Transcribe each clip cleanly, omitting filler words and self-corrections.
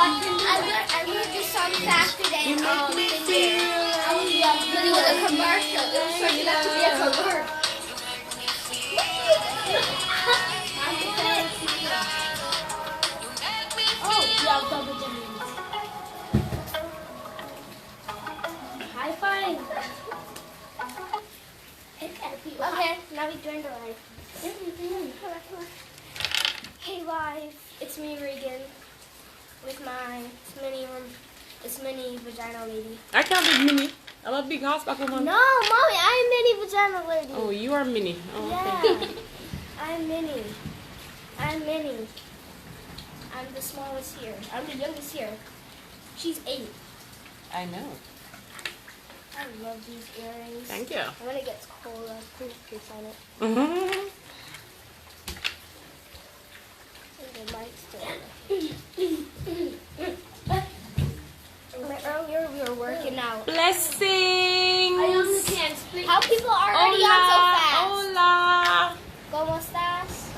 I'm gonna do some faster than thinking. I was doing a commercial. It was turning out to be a commercial. Oh, yeah, double digits. High five. Okay, now we join the live. Hey live, it's me Reagan with my mini Vagina Lady. I can't be mini. I'm a big hospital woman. No, mommy, I'm mini Vagina Lady. Oh, you are mini. Oh, okay. Yeah, I'm mini. I'm the smallest here. I'm the youngest here. She's 8. I know. I love these earrings. Thank you. And when it gets cold, I'll put a kiss on it. Mm-hmm. And the light's still earlier we were working out. Blessings. I only can't speak. How people are already on so fast? Hola. ¿Cómo estás?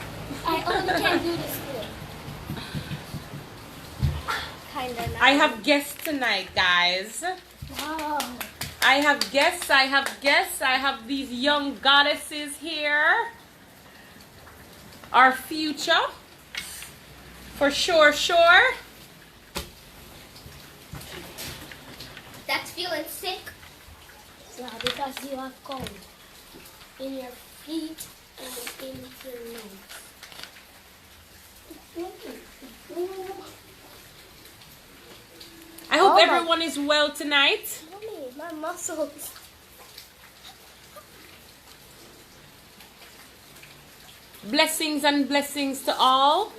I only can't do this good. Kinda not. I have guests tonight, guys. Wow. I have guests. I have these young goddesses here. Our future. For sure. That's feeling sick. Yeah, because you have cold in your feet and in your legs. I hope Oh my- everyone is well tonight. Mommy, my muscles. Blessings and blessings to all.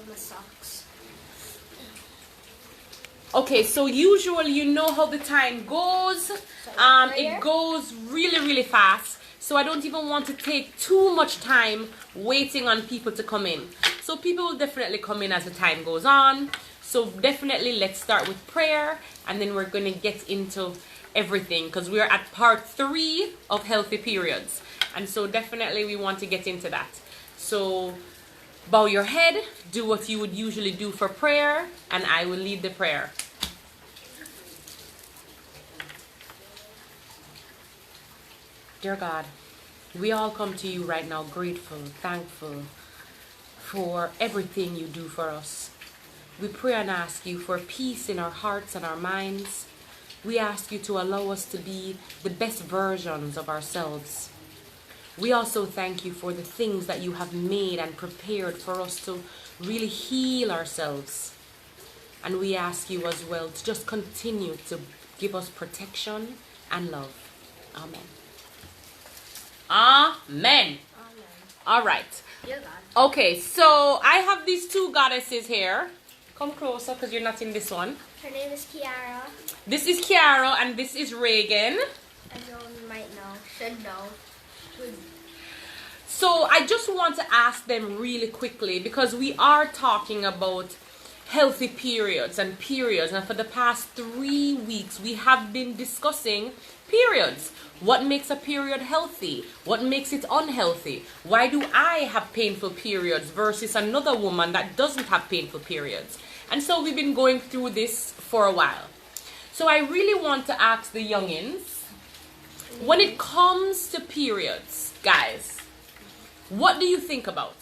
My socks. Okay, so usually you know how the time goes. It goes really fast. So I don't even want to take too much time waiting on people to come in. So people will definitely come in as the time goes on. So definitely let's start with prayer, and then we're going to get into everything because we are at part 3 of healthy periods. And so definitely we want to get into that. So bow your head, do what you would usually do for prayer, and I will lead the prayer. Dear God, we all come to you right now grateful, thankful for everything you do for us. We pray and ask you for peace in our hearts and our minds. We ask you to allow us to be the best versions of ourselves. We also thank you for the things that you have made and prepared for us to really heal ourselves. And we ask you as well to just continue to give us protection and love. Amen. Amen. All right. Dear God. Okay, so I have these 2 goddesses here. Come closer because you're not in this one. Her name is Kiara. This is Kiara and this is Reagan. Everyone might know, should know. So I just want to ask them really quickly because we are talking about healthy periods and periods. And for the past 3 weeks, we have been discussing periods. What makes a period healthy? What makes it unhealthy? Why do I have painful periods versus another woman that doesn't have painful periods? And so we've been going through this for a while. So I really want to ask the youngins, when it comes to periods, guys, what do you think about?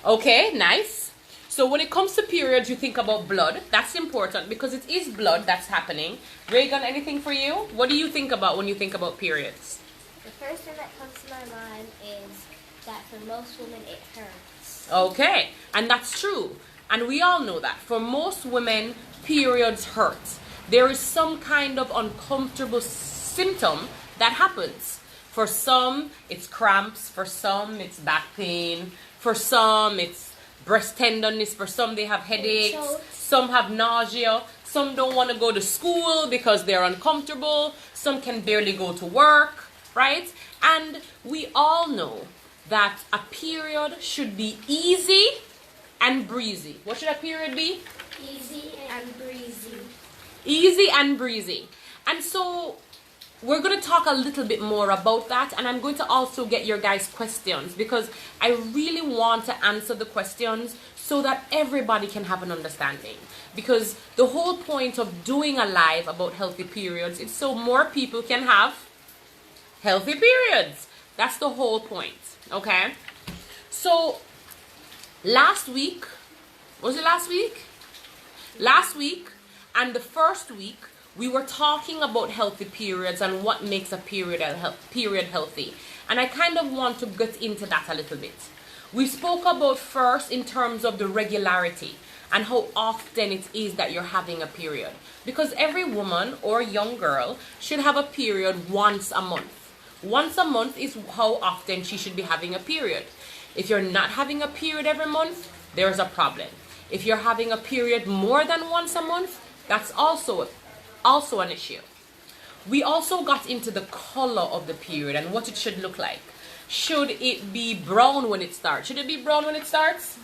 Okay, nice. So when it comes to periods, you think about blood. That's important because it is blood that's happening. Reagan, anything for you? What do you think about when you think about periods? The first thing that comes to my mind is that for most women it hurts. Okay, and that's true. And we all know that. For most women, periods hurt. There is some kind of uncomfortable symptom that happens. For some, it's cramps. For some, it's back pain. For some, it's breast tenderness. For some, they have headaches. Some have nausea. Some don't want to go to school because they're uncomfortable. Some can barely go to work, right? And we all know that a period should be easy and breezy. What should a period be? Easy and breezy. Easy and breezy. And so we're going to talk a little bit more about that, and I'm going to also get your guys' questions, because I really want to answer the questions so that everybody can have an understanding. Because the whole point of doing a live about healthy periods is so more people can have healthy periods. That's the whole point, okay? So last week, was it last week? Last week and the first week, we were talking about healthy periods and what makes a period healthy. And I kind of want to get into that a little bit. We spoke about first in terms of the regularity and how often it is that you're having a period. Because every woman or young girl should have a period once a month. Once a month is how often she should be having a period. If you're not having a period every month, there's a problem. If you're having a period more than once a month, that's also an issue. We also got into the color of the period and what it should look like. Should it be brown when it starts? Should it be brown when it starts?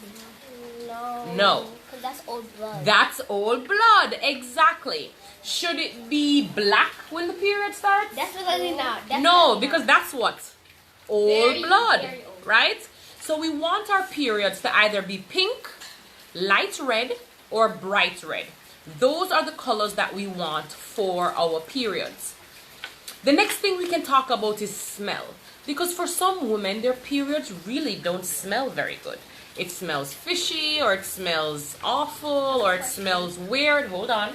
No. Because that's old blood. That's old blood, exactly. Should it be black when the period starts? Definitely not. No, because that's what? Old blood, very old. right? So we want our periods to either be pink, light red, or bright red. Those are the colors that we want for our periods. The next thing we can talk about is smell. Because for some women, their periods really don't smell very good. It smells fishy, or it smells awful, or it smells weird. Hold on.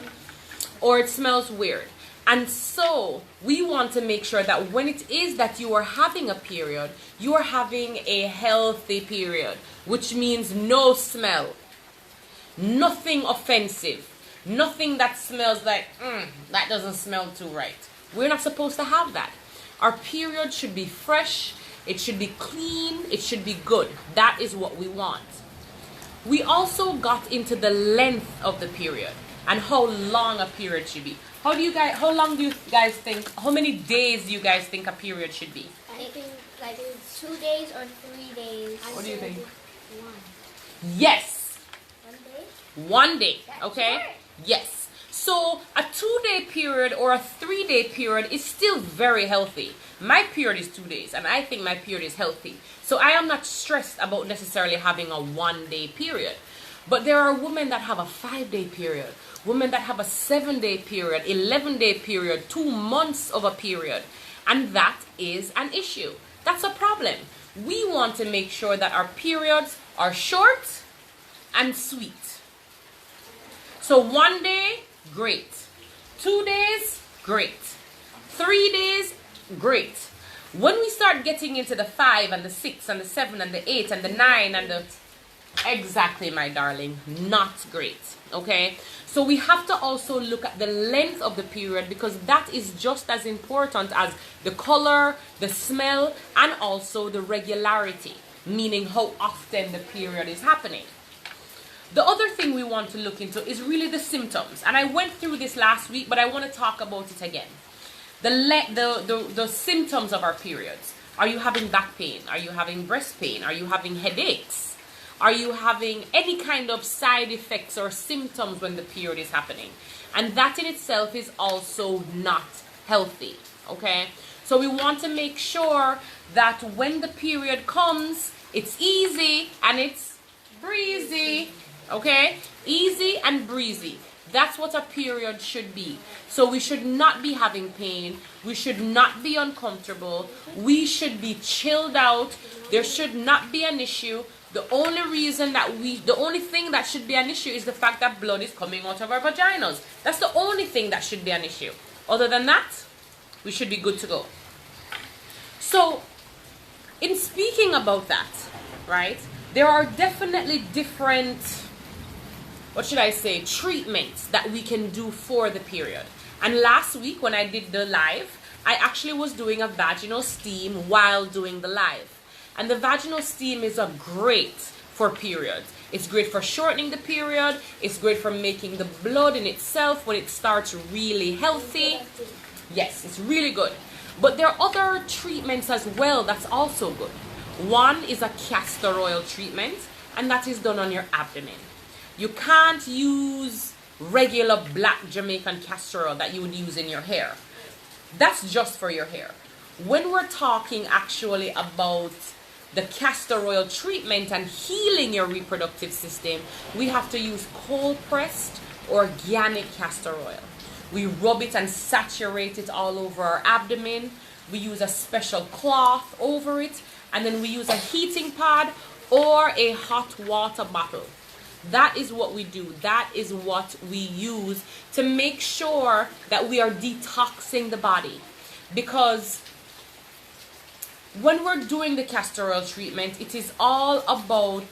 Or it smells weird. And so we want to make sure that when it is that you are having a period, you are having a healthy period, which means no smell, nothing offensive, nothing that smells like, that doesn't smell too right. We're not supposed to have that. Our period should be fresh, it should be clean, it should be good. That is what we want. We also got into the length of the period and how long a period should be. How long do you guys think, how many days do you guys think a period should be? I think like 2 days or 3 days. What do you think? 1. Yes. 1 day? 1 day, That's okay? right. Yes. So a 2-day period or a 3-day period is still very healthy. My period is 2 days and I think my period is healthy. So I am not stressed about necessarily having a 1-day period. But there are women that have a 5-day period, women that have a 7-day period, 11-day period, 2 months of a period. And that is an issue. That's a problem. We want to make sure that our periods are short and sweet. So 1 day, great. 2 days, great. 3 days, great. When we start getting into the 5 and the 6 and the 7 and the 8 and the 9 and the... Exactly, my darling. Not great. Okay? So we have to also look at the length of the period, because that is just as important as the color, the smell, and also the regularity, meaning how often the period is happening. The other thing we want to look into is really the symptoms. And I went through this last week, but I want to talk about it again. The symptoms of our periods. Are you having back pain? Are you having breast pain? Are you having headaches? Are you having any kind of side effects or symptoms when the period is happening? And that in itself is also not healthy, okay? So we want to make sure that when the period comes, it's easy and it's breezy, okay? Easy and breezy. That's what a period should be. So we should not be having pain. We should not be uncomfortable. We should be chilled out. There should not be an issue. The only thing that should be an issue is the fact that blood is coming out of our vaginas. That's the only thing that should be an issue. Other than that, we should be good to go. So, in speaking about that, right, there are definitely different, treatments that we can do for the period. And last week when I did the live, I actually was doing a vaginal steam while doing the live. And the vaginal steam is great for periods. It's great for shortening the period. It's great for making the blood in itself when it starts really healthy. Yes, it's really good. But there are other treatments as well that's also good. One is a castor oil treatment, and that is done on your abdomen. You can't use regular black Jamaican castor oil that you would use in your hair. That's just for your hair. When we're talking actually about the castor oil treatment and healing your reproductive system, we have to use cold pressed organic castor oil. We rub it and saturate it all over our abdomen. We use a special cloth over it, and then we use a heating pad or a hot water bottle. That is what we do. That is what we use to make sure that we are detoxing the body. Because when we're doing the castor oil treatment, it is all about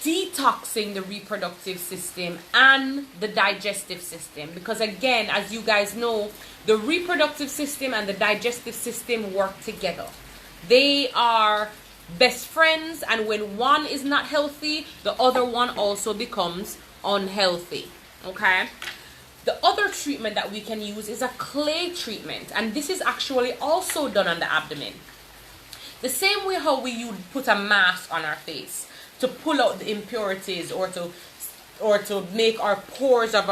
detoxing the reproductive system and the digestive system. Because again, as you guys know, the reproductive system and the digestive system work together. They are best friends, and when one is not healthy, the other one also becomes unhealthy. Okay? The other treatment that we can use is a clay treatment, and this is actually also done on the abdomen. The same way how we would put a mask on our face to pull out the impurities or to make our pores of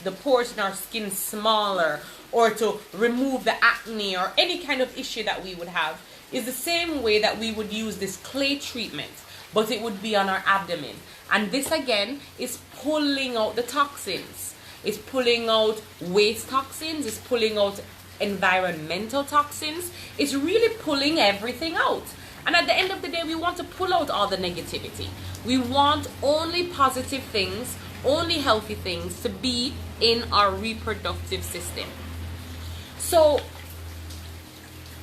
the pores in our skin smaller, or to remove the acne or any kind of issue that we would have, is the same way that we would use this clay treatment, but it would be on our abdomen. And this again is pulling out the toxins. It's pulling out waste toxins. It's pulling out environmental toxins. It's really pulling everything out. And at the end of the day, we want to pull out all the negativity. We want only positive things, only healthy things to be in our reproductive system. So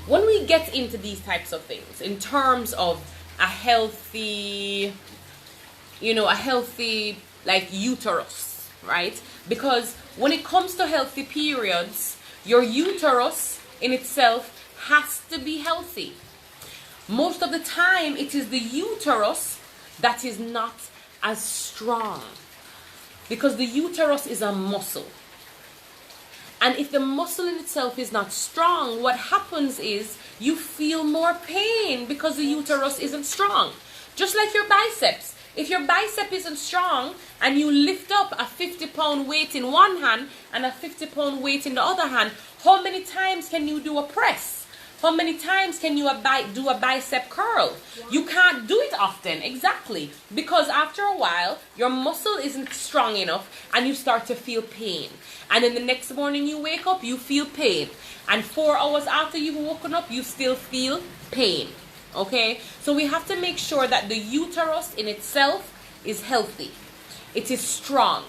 when we get into these types of things, in terms of a healthy like uterus, right? Because when it comes to healthy periods, your uterus in itself has to be healthy. Most of the time, it is the uterus that is not as strong, because the uterus is a muscle. And if the muscle in itself is not strong, what happens is you feel more pain because the uterus isn't strong. Just like your biceps. If your bicep isn't strong and you lift up a 50-pound weight in one hand and a 50-pound weight in the other hand, how many times can you do a press? How many times can you do a bicep curl? You can't do it often, exactly. Because after a while, your muscle isn't strong enough and you start to feel pain. And then the next morning you wake up, you feel pain. And 4 hours after you've woken up, you still feel pain. Okay? So we have to make sure that the uterus in itself is healthy. It is strong.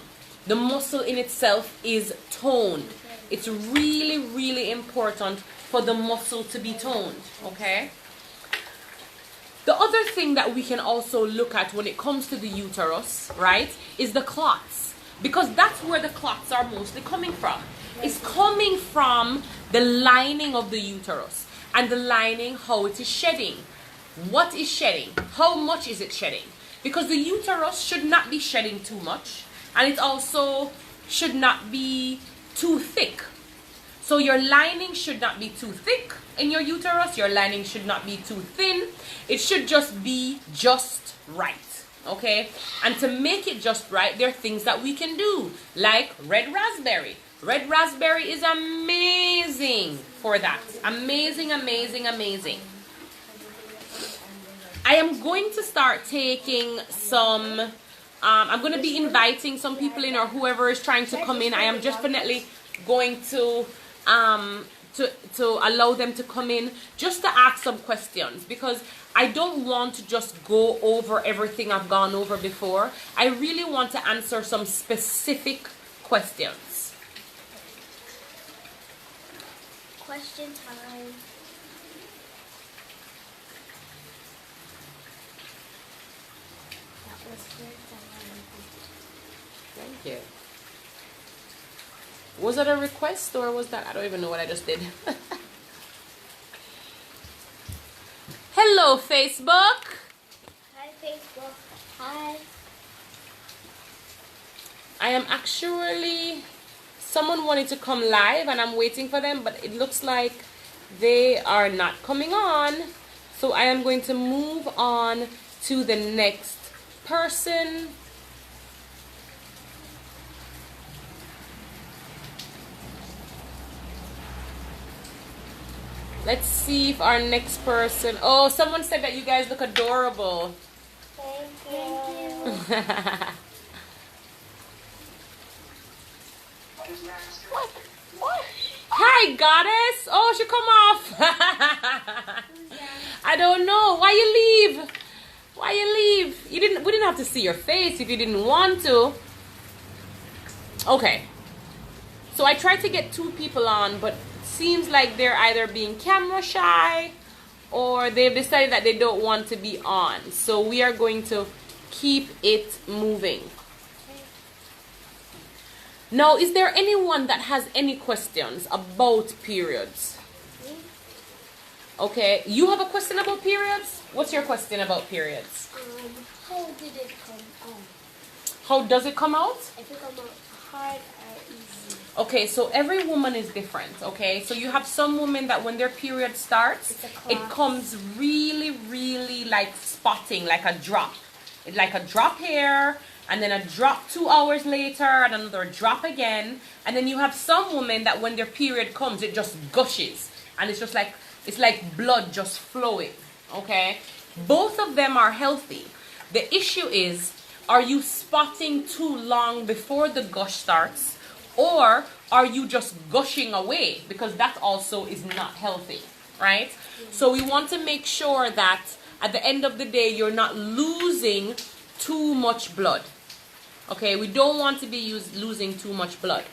The muscle in itself is toned. It's really, really important for the muscle to be toned. Okay? The other thing that we can also look at when it comes to the uterus, right, is the clots. Because that's where the clots are mostly coming from. It's coming from the lining of the uterus. And the lining, how it is shedding. What is shedding? How much is it shedding? Because the uterus should not be shedding too much. And it also should not be too thick. So your lining should not be too thick in your uterus. Your lining should not be too thin. It should just be just right. Okay? And to make it just right, there are things that we can do. Like red raspberry. Red raspberry is amazing for that. Amazing, amazing, amazing. I am going to start taking some... I'm going to be inviting some people in, or whoever is trying to come in. I am definitely going to allow them to come in just to ask some questions, because I don't want to just go over everything I've gone over before. I really want to answer some specific questions. Question time. That was good. Thank you. Was that a request, or was that... I don't even know what I just did. Hello, Facebook. Hi, Facebook. Hi. I am actually... Someone wanted to come live, and I'm waiting for them, but it looks like they are not coming on. So I am going to move on to the next person. Let's see if our next person. Oh, someone said that you guys look adorable. Thank you. What? Hi, goddess. Oh, she come off. I don't know. Why you leave? Why you leave? We didn't have to see your face if you didn't want to. Okay. So I tried to get 2 people on, but seems like they're either being camera shy or they've decided that they don't want to be on. So we are going to keep it moving. Now, is there anyone that has any questions about periods? Okay, you have a question about periods? What's your question about periods? How did it come out? How does it come out? If it come out hard or easy? Okay, so every woman is different, okay? So you have some women that when their period starts, it comes really, really like spotting, like a drop. It's like a drop here, and then a drop 2 hours later, and another drop again. And then you have some women that when their period comes, it just gushes. And it's just like, it's like blood just flowing, okay? Both of them are healthy. The issue is, are you spotting too long before the gush starts? Or are you just gushing away? Because that also is not healthy, right? So we want to make sure that at the end of the day, you're not losing too much blood. Okay, we don't want to be losing too much blood.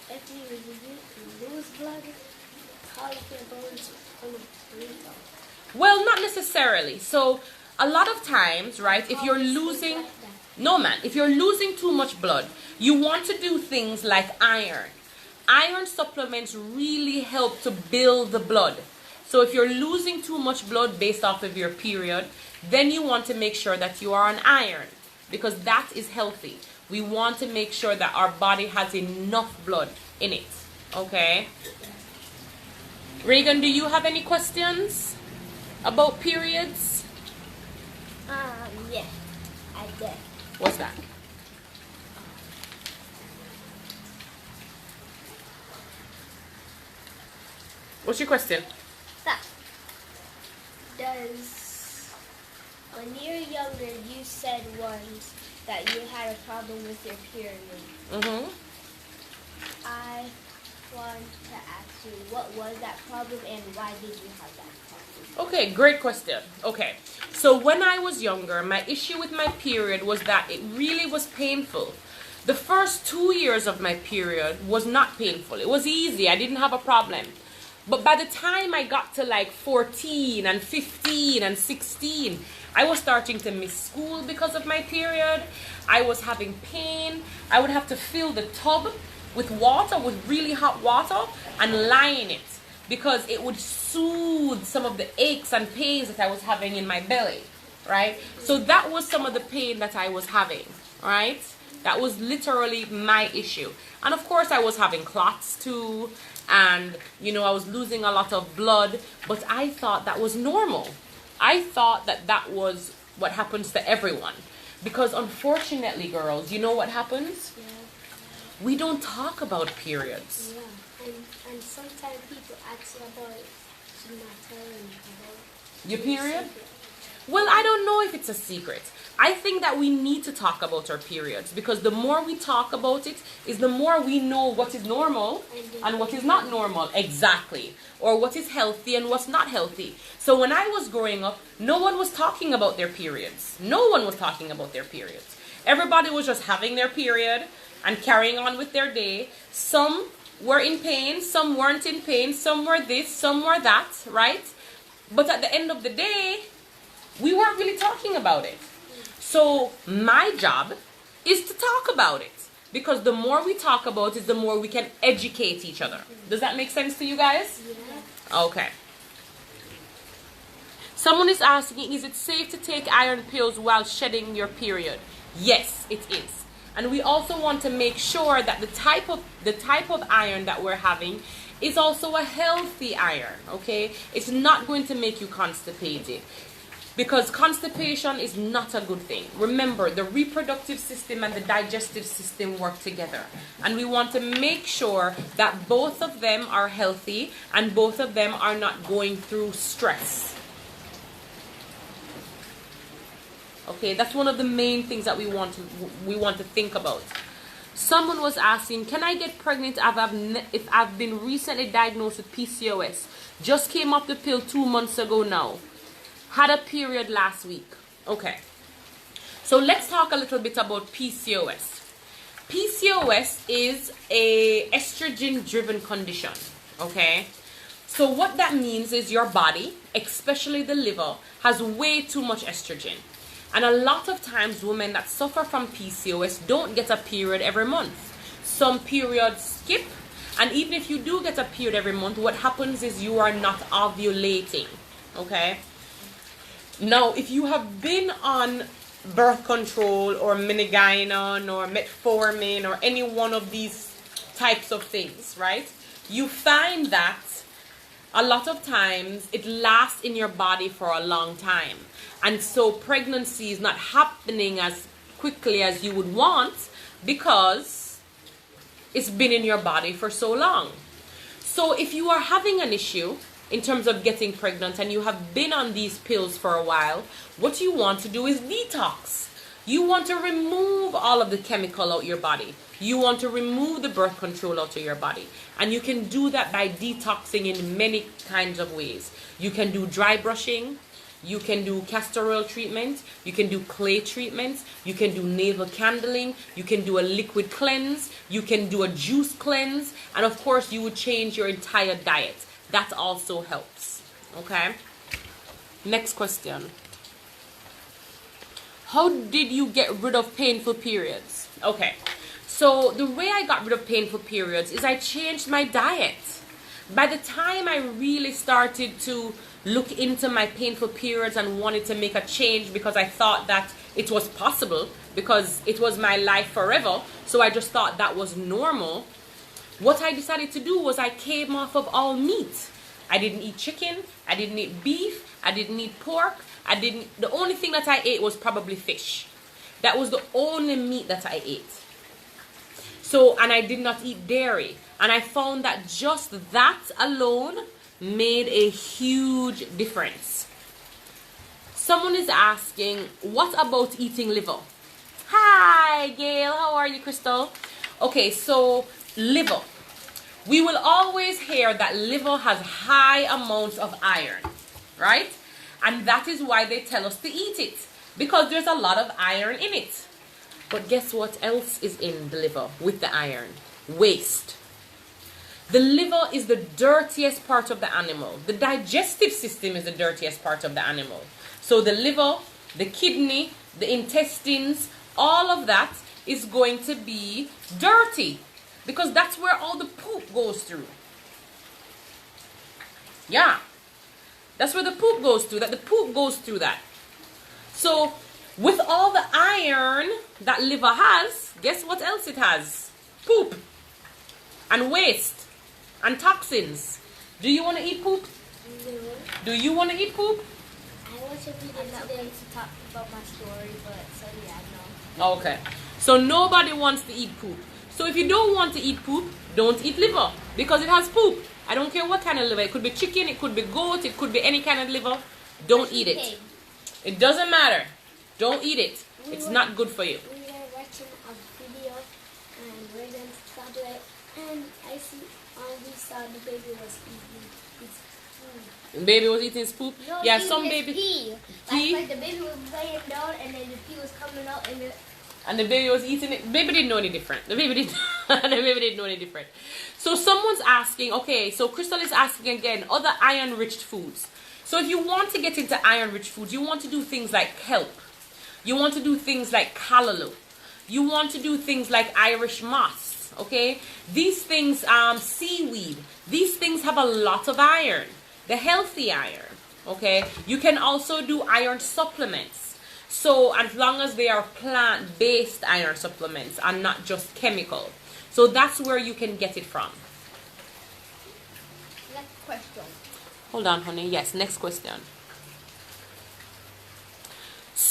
If you lose blood, how is your bones going to bleed out? Well, not necessarily. So a lot of times, right, if you're losing... No, man. If you're losing too much blood, you want to do things like iron. Iron supplements really help to build the blood. So if you're losing too much blood based off of your period, then you want to make sure that you are on iron, because that is healthy. We want to make sure that our body has enough blood in it. Okay? Reagan, do you have any questions about periods? Yeah, I did. What's that? What's your question? Does, when you're younger, you said once that you had a problem with your period. Mm-hmm. I want to ask you, what was that problem and why did you have that problem? Okay, great question. Okay, so when I was younger, my issue with my period was that it really was painful. The first 2 years of my period was not painful. It was easy. I didn't have a problem. But by the time I got to like 14 and 15 and 16, I was starting to miss school because of my period. I was having pain. I would have to fill the tub with water, with really hot water, and lie in it because it would soothe some of the aches and pains that I was having in my belly, right? So that was some of the pain that I was having, right? That was literally my issue. And of course I was having clots too, and you know, I was losing a lot of blood, but I thought that was normal. I thought that that was what happens to everyone, because unfortunately, girls, you know what happens? Yeah. We don't talk about periods. Yeah, and sometimes people ask about it, she's not telling about Your period? Well, I don't know if it's a secret. I think that we need to talk about our periods, because the more we talk about it is the more we know what is normal and what is not normal. Exactly. Or what is healthy and what's not healthy. So when I was growing up, no one was talking about their periods. No one was talking about their periods. Everybody was just having their period and carrying on with their day. Some were in pain, some weren't in pain, some were this, some were that, right? But at the end of the day, we weren't really talking about it. So my job is to talk about it, because the more we talk about it, the more we can educate each other. Does that make sense to you guys? Yeah. Okay. Someone is asking, is it safe to take iron pills while shedding your period? Yes, it is. And we also want to make sure that the type of iron that we're having is also a healthy iron, okay? It's not going to make you constipated. because constipation is not a good thing. Remember, the reproductive system and the digestive system work together, and we want to make sure that both of them are healthy and both of them are not going through stress. Okay, that's one of the main things that we want to think about. Someone was asking, can I get pregnant if I've been recently diagnosed with PCOS? Just came off the pill 2 months ago now. Had a period last week. Okay. So let's talk a little bit about PCOS. PCOS is a estrogen-driven condition. Okay. So what that means is your body, especially the liver, has way too much estrogen. And a lot of times women that suffer from PCOS don't get a period every month. Some periods skip. And even if you do get a period every month, what happens is you are not ovulating. Okay? Now, if you have been on birth control or minigynon or metformin or any one of these types of things, right? You find that a lot of times it lasts in your body for a long time. And so pregnancy is not happening as quickly as you would want because it's been in your body for so long. So if you are having an issue in terms of getting pregnant and you have been on these pills for a while, what you want to do is detox. You want to remove all of the chemical out your body. You want to remove the birth control out of your body. And you can do that by detoxing in many kinds of ways. You can do dry brushing. You can do castor oil treatment. You can do clay treatments. You can do navel candling. You can do a liquid cleanse. You can do a juice cleanse. And of course, you would change your entire diet. That also helps. Okay? Next question. How did you get rid of painful periods? Okay. So the way I got rid of painful periods is I changed my diet. By the time I really started to look into my painful periods and wanted to make a change because I thought that it was possible because it was my life forever, so I just thought that was normal, what I decided to do was I came off of all meat. I didn't eat chicken, I didn't eat beef, I didn't eat pork, the only thing that I ate was probably fish. That was the only meat that I ate. So, and I did not eat dairy. And I found that just that alone made a huge difference. Someone is asking, what about eating liver? Hi, Gail. How are you, Crystal? Okay, so liver. We will always hear that liver has high amounts of iron, right? And that is why they tell us to eat it, because there's a lot of iron in it. But guess what else is in the liver with the iron? Waste. The liver is the dirtiest part of the animal. The digestive system is the dirtiest part of the animal. So the liver, the kidney, the intestines, all of that is going to be dirty because that's where all the poop goes through. Yeah. That's where the poop goes through. The poop goes through that. So with all the iron that liver has, guess what else it has? Poop and waste and toxins. Do you want to eat poop? No. Do you want to eat poop? I want to be today to talk about my story, but so yeah, no. Okay. So nobody wants to eat poop. So if you don't want to eat poop, don't eat liver because it has poop. I don't care what kind of liver. It could be chicken, it could be goat, it could be any kind of liver. Don't eat it. It doesn't matter. Don't eat it. It's not good for you. We were watching a video and we're going to start it, and we saw the baby was eating his food. The baby was eating his poop? No, yeah, eating some his baby. pee. Pee? Like the baby was laying down and then the pee was coming out and the baby was eating it. Baby didn't know any different. The baby didn't know any different. So someone's asking, okay, so Crystal is asking again, other iron-rich foods. So if you want to get into iron-rich foods, you want to do things like kelp. You want to do things like callaloo. You want to do things like Irish moss, okay? These things, seaweed. These things have a lot of iron, the healthy iron, okay? You can also do iron supplements. So as long as they are plant-based iron supplements and not just chemical. So that's where you can get it from. Next question. Hold on, honey. Yes, next question.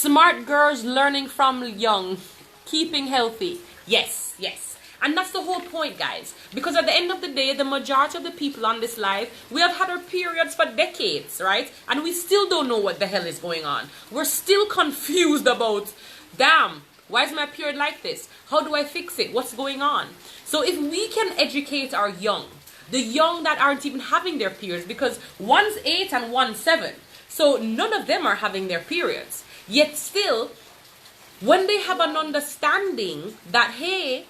Smart girls learning from young, keeping healthy. Yes, yes. And that's the whole point, guys. Because at the end of the day, the majority of the people on this life, we have had our periods for decades, right? And we still don't know what the hell is going on. We're still confused about, damn, why is my period like this? How do I fix it? What's going on? So if we can educate our young, the young that aren't even having their periods, because one's 8 and one's 7. So none of them are having their periods. Yet still, when they have an understanding that, hey,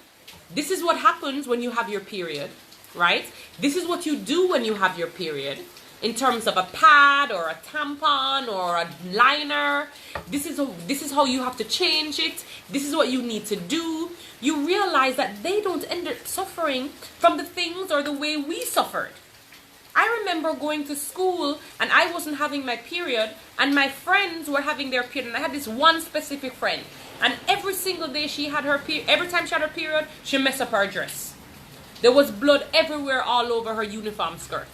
this is what happens when you have your period, right? This is what you do when you have your period. In terms of a pad or a tampon or a liner, this is how you have to change it. This is what you need to do. You realize that they don't end up suffering from the things or the way we suffered. I remember going to school and I wasn't having my period and my friends were having their period, and I had this one specific friend, and every single day she had her period, every time she had her period, she messed up her dress. There was blood everywhere all over her uniform skirt.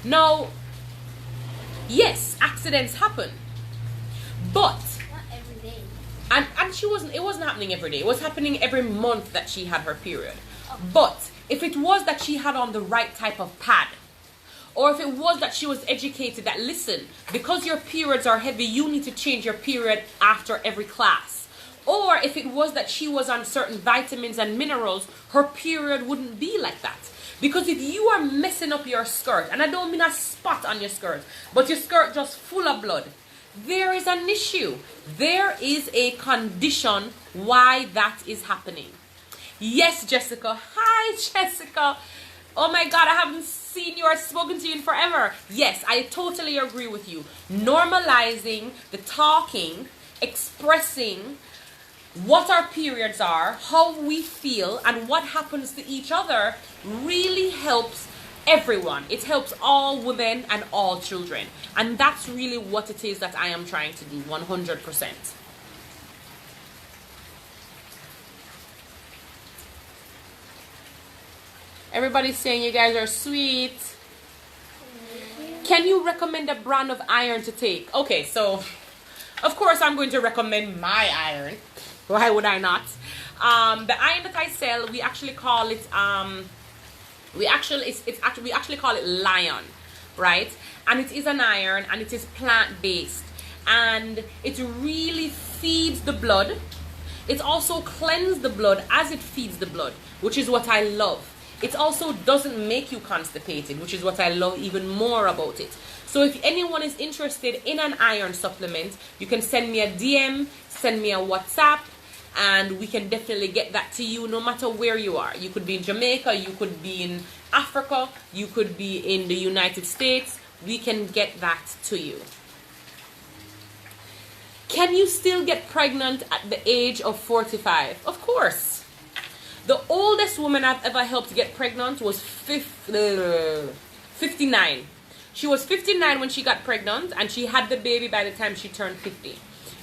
Now, yes, accidents happen, but Not every day. and it wasn't happening every day. It was happening every month that she had her period. But if it was that she had on the right type of pad, or if it was that she was educated that, listen, because your periods are heavy, you need to change your period after every class. Or if it was that she was on certain vitamins and minerals, her period wouldn't be like that. Because if you are messing up your skirt, and I don't mean a spot on your skirt, but your skirt just full of blood, there is an issue. There is a condition why that is happening. Yes, Jessica. Hi, Jessica. Oh my God, I haven't seen you or spoken to you in forever. Yes, I totally agree with you. Normalizing the talking, expressing what our periods are, how we feel, and what happens to each other really helps everyone. It helps all women and all children. And that's really what it is that I am trying to do, 100%. Everybody's saying you guys are sweet. Can you recommend a brand of iron to take? Okay, so of course I'm going to recommend my iron. Why would I not? The iron that I sell, we actually call it we actually call it Lion, right? And it is an iron, and it is plant-based, and it really feeds the blood. It also cleanses the blood as it feeds the blood, which is what I love. It also doesn't make you constipated, which is what I love even more about it. So if anyone is interested in an iron supplement, you can send me a DM, send me a WhatsApp, and we can definitely get that to you no matter where you are. You could be in Jamaica, you could be in Africa, you could be in the United States. We can get that to you. Can you still get pregnant at the age of 45? Of course. The oldest woman I've ever helped get pregnant was 59. She was 59 when she got pregnant, and she had the baby by the time she turned 50.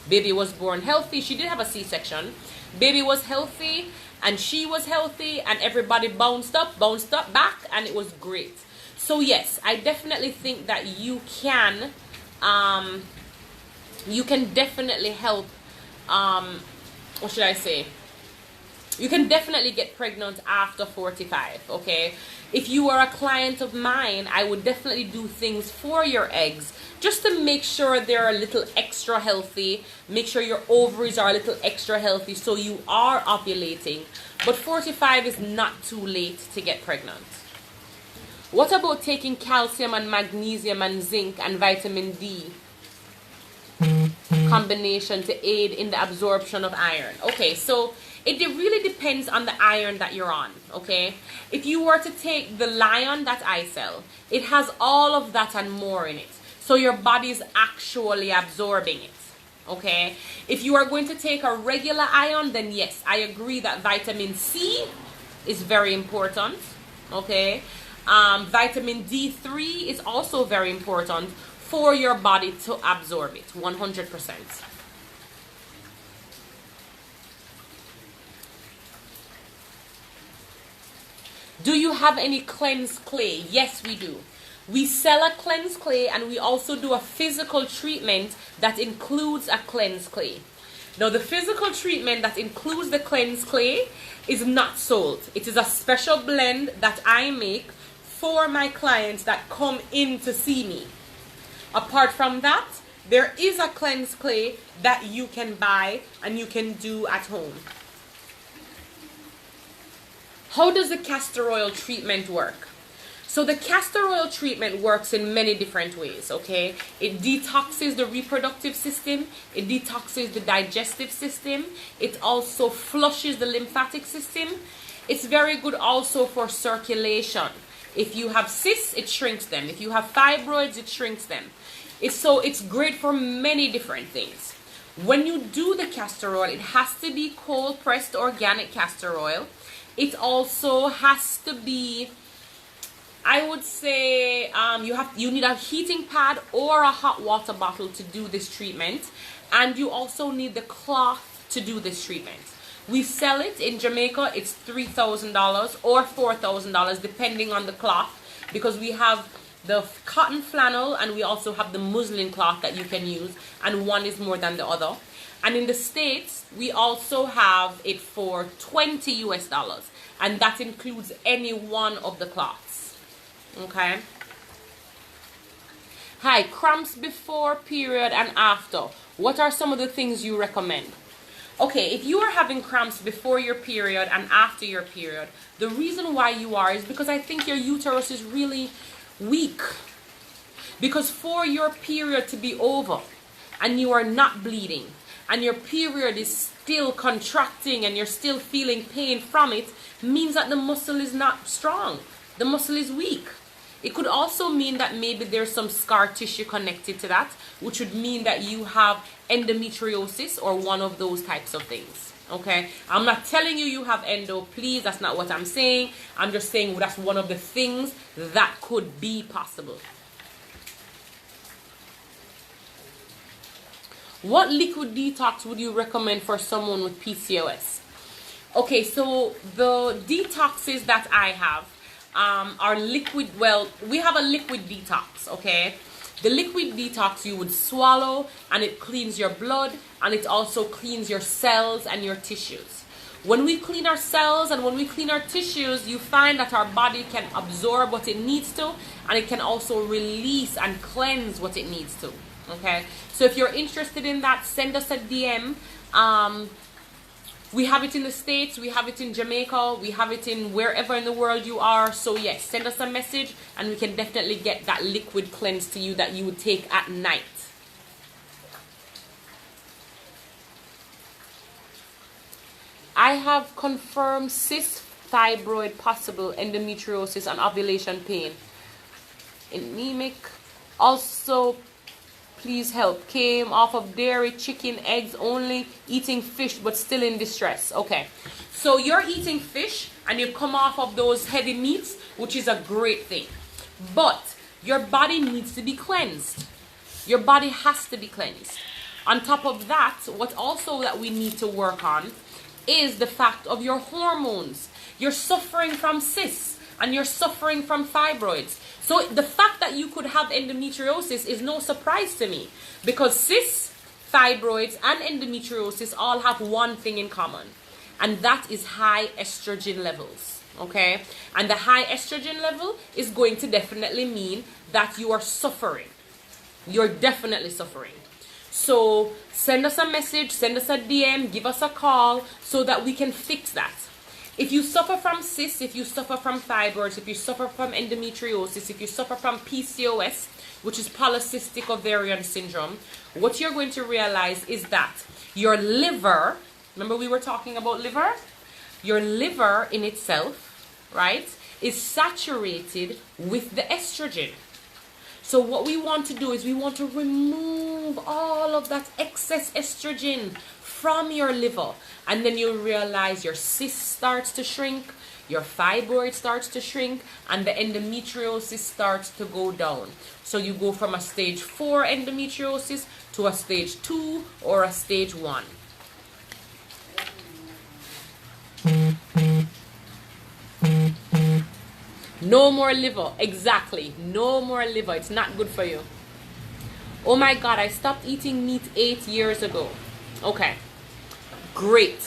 Baby was born healthy. She did have a C-section. Baby was healthy, and she was healthy, and everybody bounced up back, and it was great. So yes, I definitely think that you can definitely help, what should I say? You can definitely get pregnant after 45, okay? If you are a client of mine, I would definitely do things for your eggs just to make sure they're a little extra healthy. Make sure your ovaries are a little extra healthy so you are ovulating. But 45 is not too late to get pregnant. What about taking calcium and magnesium and zinc and vitamin D combination to aid in the absorption of iron? Okay, so it really depends on the iron that you're on, okay? If you were to take the Lion that I sell, it has all of that and more in it. So your body is actually absorbing it, okay? If you are going to take a regular iron, then yes, I agree that vitamin C is very important, okay? Vitamin D3 is also very important for your body to absorb it, 100%. Do you have any cleansed clay? Yes, we do. We sell a cleanse clay, and we also do a physical treatment that includes a cleanse clay. Now, the physical treatment that includes the cleanse clay is not sold. It is a special blend that I make for my clients that come in to see me. Apart from that, there is a cleanse clay that you can buy and you can do at home. How does the castor oil treatment work? So the castor oil treatment works in many different ways, okay? It detoxes the reproductive system. It detoxes the digestive system. It also flushes the lymphatic system. It's very good also for circulation. If you have cysts, it shrinks them. If you have fibroids, it shrinks them. It's great for many different things. When you do the castor oil, it has to be cold pressed organic castor oil. It also has to be, I would say, you need a heating pad or a hot water bottle to do this treatment, and you also need the cloth to do this treatment. We sell it in Jamaica. It's $3,000 or $4,000 depending on the cloth, because we have the cotton flannel and we also have the muslin cloth that you can use, and one is more than the other. And in the States, we also have it for $20 US, and that includes any one of the cloths. Okay. Hi, cramps before period and after. What are some of the things you recommend? Okay, if you are having cramps before your period and after your period, the reason why you are is because I think your uterus is really weak. Because for your period to be over and you are not bleeding and your period is still contracting and you're still feeling pain from it, means that the muscle is not strong. The muscle is weak. It could also mean that maybe there's some scar tissue connected to that, which would mean that you have endometriosis or one of those types of things. Okay, I'm not telling you have endo, please, that's not what I'm saying. I'm just saying that's one of the things that could be possible. What liquid detox would you recommend for someone with PCOS? Okay, so the detoxes that I have are liquid. Well, we have a liquid detox, okay? The liquid detox you would swallow, and it cleans your blood, and it also cleans your cells and your tissues. When we clean our cells and when we clean our tissues, you find that our body can absorb what it needs to, and it can also release and cleanse what it needs to. Okay, so if you're interested in that, send us a DM. We have it in the States, we have it in Jamaica, we have it in wherever in the world you are. So yes, send us a message and we can definitely get that liquid cleanse to you that you would take at night. I have confirmed cyst, fibroid, possible endometriosis and ovulation pain. Anemic. Also, please help. Came off of dairy, chicken, eggs only, eating fish but still in distress. Okay, so you're eating fish and you've come off of those heavy meats, which is a great thing, but your body needs to be cleansed. Your body has to be cleansed. On top of that, what also that we need to work on is the fact of your hormones. You're suffering from cysts and you're suffering from fibroids. So the fact that you could have endometriosis is no surprise to me, because cysts, fibroids, and endometriosis all have one thing in common, and that is high estrogen levels. Okay? And the high estrogen level is going to definitely mean that you are suffering. You're definitely suffering. So send us a message, send us a DM, give us a call so that we can fix that. If you suffer from cysts, if you suffer from fibroids, if you suffer from endometriosis, if you suffer from PCOS, which is polycystic ovarian syndrome, what you're going to realize is that your liver, remember we were talking about liver? Your liver in itself, right, is saturated with the estrogen. So what we want to do is we want to remove all of that excess estrogen from your liver, and then you'll realize your cyst starts to shrink, your fibroid starts to shrink, and the endometriosis starts to go down. So you go from a stage 4 endometriosis to a stage 2 or a stage 1. No more liver. Exactly. No more liver. It's not good for you. Oh my God, I stopped eating meat 8 years ago. Okay. Great.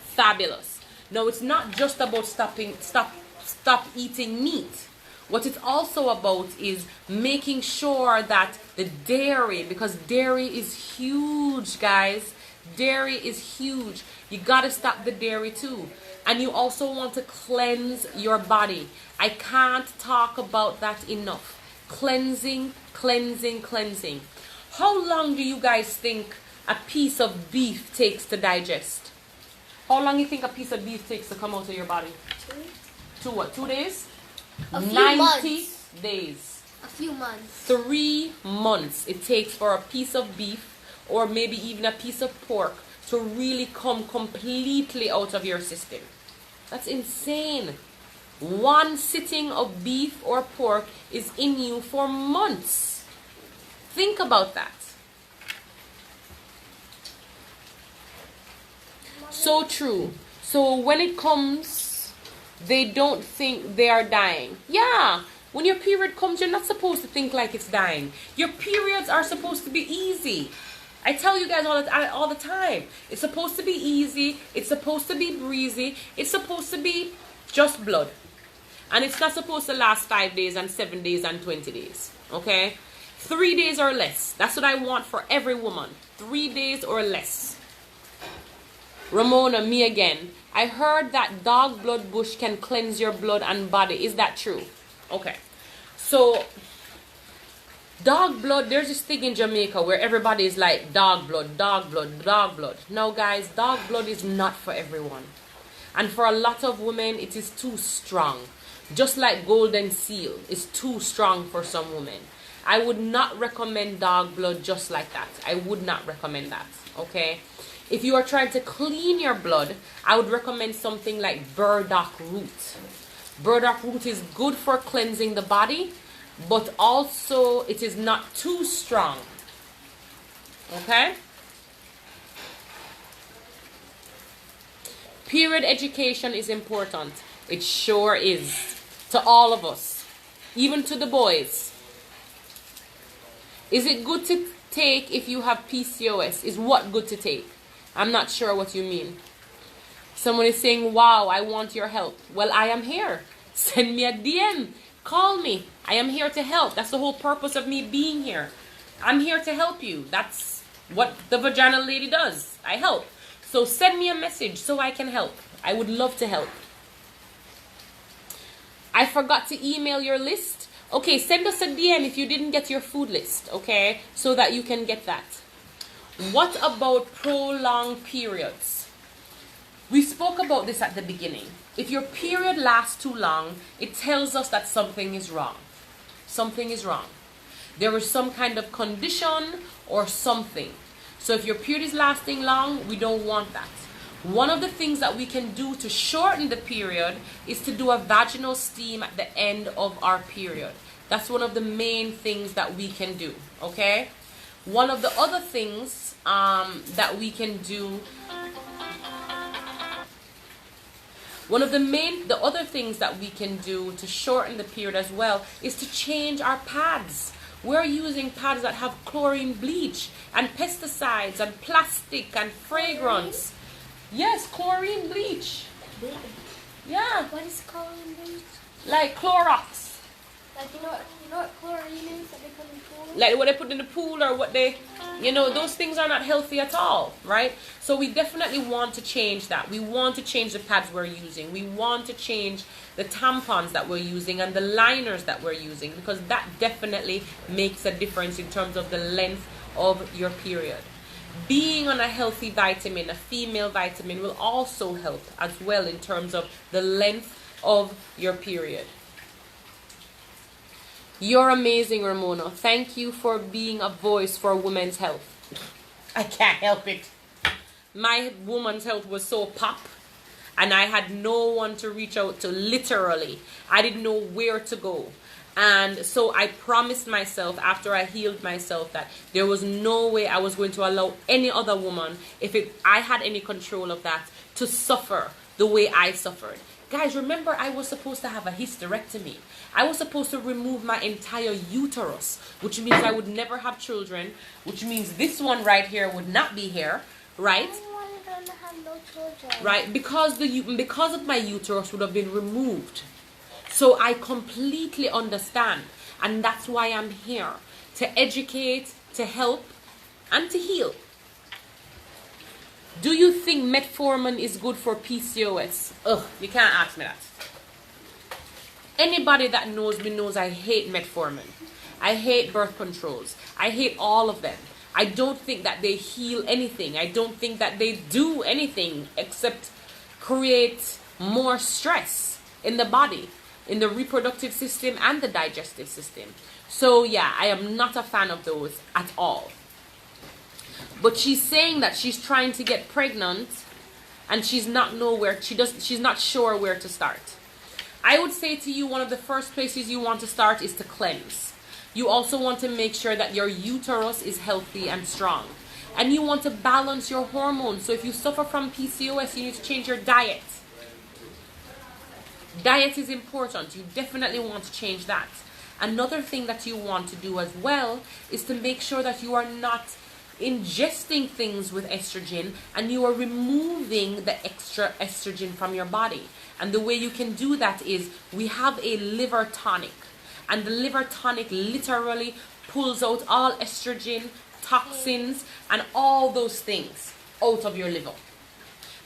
Fabulous. Now, it's not just about stop eating meat. What it's also about is making sure that the dairy, because dairy is huge, guys. Dairy is huge. You got to stop the dairy too. And you also want to cleanse your body. I can't talk about that enough. Cleansing, cleansing, cleansing. How long do you guys think a piece of beef takes to digest? How long do you think a piece of beef takes to come out of your body? 2 what? 2 days? A few 90 months. days. A few months. 3 months it takes for a piece of beef or maybe even a piece of pork to really come completely out of your system. That's insane. 1 sitting of beef or pork is in you for months. Think about that. So true. So when it comes, they don't think they are dying. Yeah. When your period comes, you're not supposed to think like it's dying. Your periods are supposed to be easy. I tell you guys all the time. It's supposed to be easy. It's supposed to be breezy. It's supposed to be just blood. And it's not supposed to last 5 days and 7 days and 20 days. Okay? 3 days or less. That's what I want for every woman. 3 days or less. Ramona, me again. I heard that dog blood bush can cleanse your blood and body. Is that true? Okay. So, dog blood, there's this thing in Jamaica where everybody is like dog blood, dog blood, dog blood. Now guys, dog blood is not for everyone. And for a lot of women, it is too strong. Just like golden seal is too strong for some women. I would not recommend dog blood just like that. I would not recommend that. Okay? If you are trying to clean your blood, I would recommend something like burdock root. Burdock root is good for cleansing the body, but also it is not too strong. Okay? Period education is important. It sure is. To all of us. Even to the boys. Is it good to take if you have PCOS? Is what good to take? I'm not sure what you mean. Someone is saying, wow, I want your help. Well, I am here. Send me a DM. Call me. I am here to help. That's the whole purpose of me being here. I'm here to help you. That's what the Vagina Lady does. I help. So send me a message so I can help. I would love to help. I forgot to email your list. Okay, send us a DM if you didn't get your food list, okay? So that you can get that. What about prolonged periods? We spoke about this at the beginning. If your period lasts too long, it tells us that something is wrong. Something is wrong. There is some kind of condition or something. So if your period is lasting long, we don't want that. One of the things that we can do to shorten the period is to do a vaginal steam at the end of our period. That's one of the main things that we can do, okay? One of the other things that we can do, the other things that we can do to shorten the period as well is to change our pads. We're using pads that have chlorine bleach and pesticides and plastic and fragrance. Yes, chlorine bleach. Yeah. What is chlorine bleach? Like Clorox. Like you know what chlorine is that they put in the pool? Like what they put in the pool or what they, those things are not healthy at all, right? So we definitely want to change that. We want to change the pads we're using. We want to change the tampons that we're using and the liners that we're using, because that definitely makes a difference in terms of the length of your period. Being on a healthy vitamin, a female vitamin, will also help as well in terms of the length of your period. You're amazing, Ramona. Thank you for being a voice for women's health. I can't help it. My woman's health was so pop, and I had no one to reach out to, literally. I didn't know where to go. And so I promised myself after I healed myself that there was no way I was going to allow any other woman, if I had any control of that, to suffer the way I suffered. Guys, remember I was supposed to have a hysterectomy. I was supposed to remove my entire uterus, which means I would never have children, which means this one right here would not be here, right? I wanted to have no children. Right, because of my uterus would have been removed. So I completely understand, and that's why I'm here, to educate, to help, and to heal. Do you think metformin is good for PCOS? Ugh, you can't ask me that. Anybody that knows me knows I hate metformin. I hate birth controls. I hate all of them. I don't think that they heal anything. I don't think that they do anything except create more stress in the body, in the reproductive system and the digestive system. So yeah, I am not a fan of those at all. But she's saying that she's trying to get pregnant and she's not sure where to start. I would say to you, one of the first places you want to start is to cleanse. You also want to make sure that your uterus is healthy and strong. And you want to balance your hormones. So if you suffer from PCOS, you need to change your diet. Diet is important. You definitely want to change that. Another thing that you want to do as well is to make sure that you are not ingesting things with estrogen and you are removing the extra estrogen from your body. And the way you can do that is we have a liver tonic, and the liver tonic literally pulls out all estrogen, toxins, and all those things out of your liver.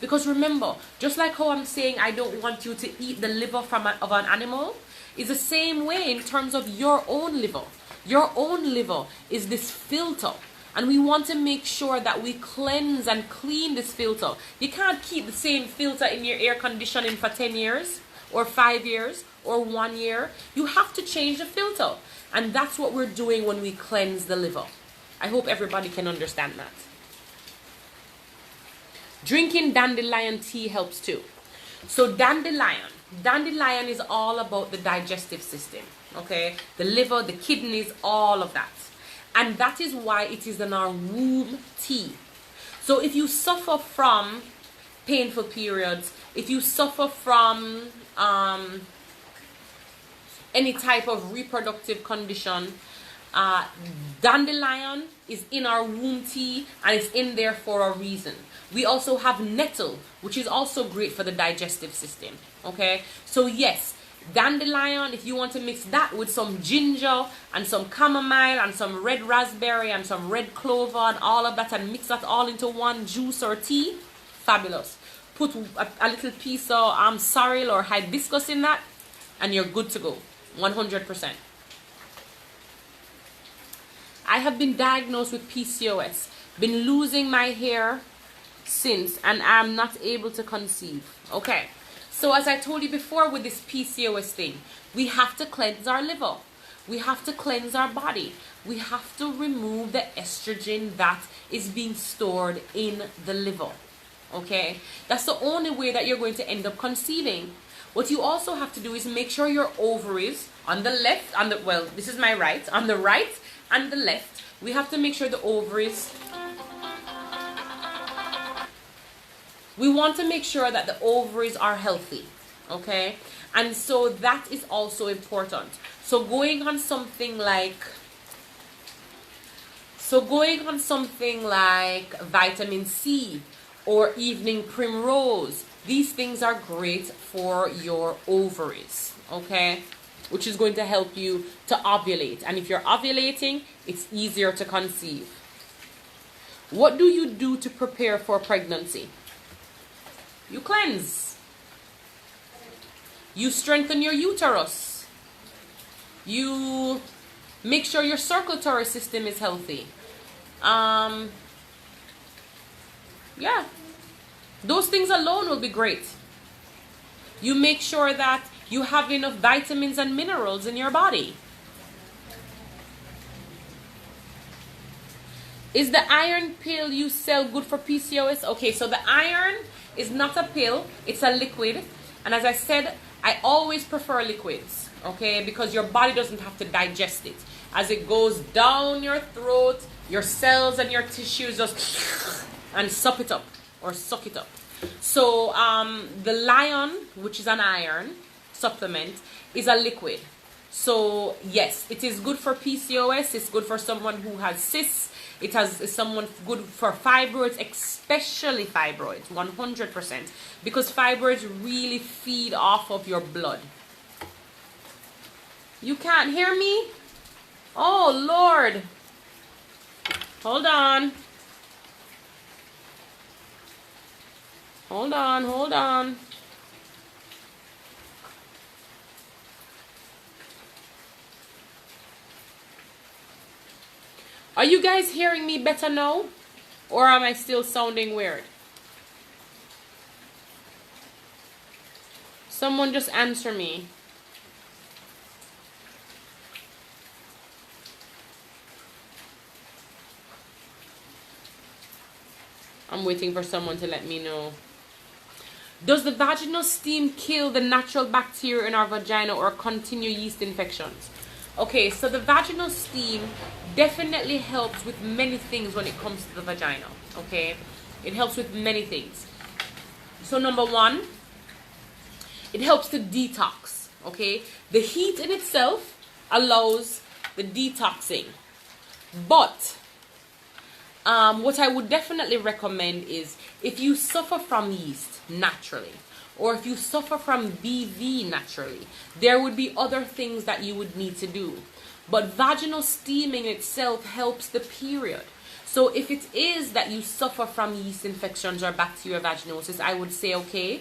Because remember, just like how I'm saying I don't want you to eat the liver of an animal, is the same way in terms of your own liver. Your own liver is this filter. And we want to make sure that we cleanse and clean this filter. You can't keep the same filter in your air conditioning for 10 years or 5 years or 1 year. You have to change the filter. And that's what we're doing when we cleanse the liver. I hope everybody can understand that. Drinking dandelion tea helps too. So dandelion is all about the digestive system. Okay? The liver, the kidneys, all of that. And that is why it is in our womb tea. So if you suffer from painful periods, if you suffer from any type of reproductive condition, dandelion is in our womb tea and it's in there for a reason. We also have nettle, which is also great for the digestive system. Okay, so yes, dandelion, if you want to mix that with some ginger and some chamomile and some red raspberry and some red clover and all of that, and mix that all into one juice or tea, fabulous. Put a little piece of sorrel or hibiscus in that and you're good to go, 100%. I have been diagnosed with PCOS, been losing my hair since, and I'm not able to conceive. Okay, so as I told you before with this PCOS thing, we have to cleanse our liver. We have to cleanse our body. We have to remove the estrogen that is being stored in the liver. Okay, that's the only way that you're going to end up conceiving. What you also have to do is make sure your ovaries on the left, well, this is my right, on the right and the left, we have to make sure the ovaries, we want to make sure that the ovaries are healthy, okay? And so that is also important. So going on something like vitamin C or evening primrose, these things are great for your ovaries, okay? Which is going to help you to ovulate. And if you're ovulating, it's easier to conceive. What do you do to prepare for pregnancy? You cleanse. You strengthen your uterus. You make sure your circulatory system is healthy. Yeah. Those things alone will be great. You make sure that you have enough vitamins and minerals in your body. Is the iron pill you sell good for PCOS? Okay, so the iron is not a pill, it's a liquid. And as I said, I always prefer liquids, okay, because your body doesn't have to digest it. As it goes down your throat, your cells and your tissues just and suck it up or suck it up. So the Lion, which is an iron supplement, is a liquid. So yes, it is good for PCOS. It's good for someone who has cysts. It's someone good for fibroids, especially fibroids, 100%, because fibroids really feed off of your blood. You can't hear me? Oh Lord. Hold on. Hold on, hold on. Are you guys hearing me better now? Or am I still sounding weird? Someone just answer me. I'm waiting for someone to let me know. Does the vaginal steam kill the natural bacteria in our vagina or continue yeast infections? Okay, so the vaginal steam definitely helps with many things when it comes to the vagina. Okay, it helps with many things. So number one, it helps to detox. Okay, the heat in itself allows the detoxing, but what I would definitely recommend is if you suffer from yeast naturally, or if you suffer from BV naturally, there would be other things that you would need to do. But vaginal steaming itself helps the period. So if it is that you suffer from yeast infections or bacterial vaginosis, I would say, okay,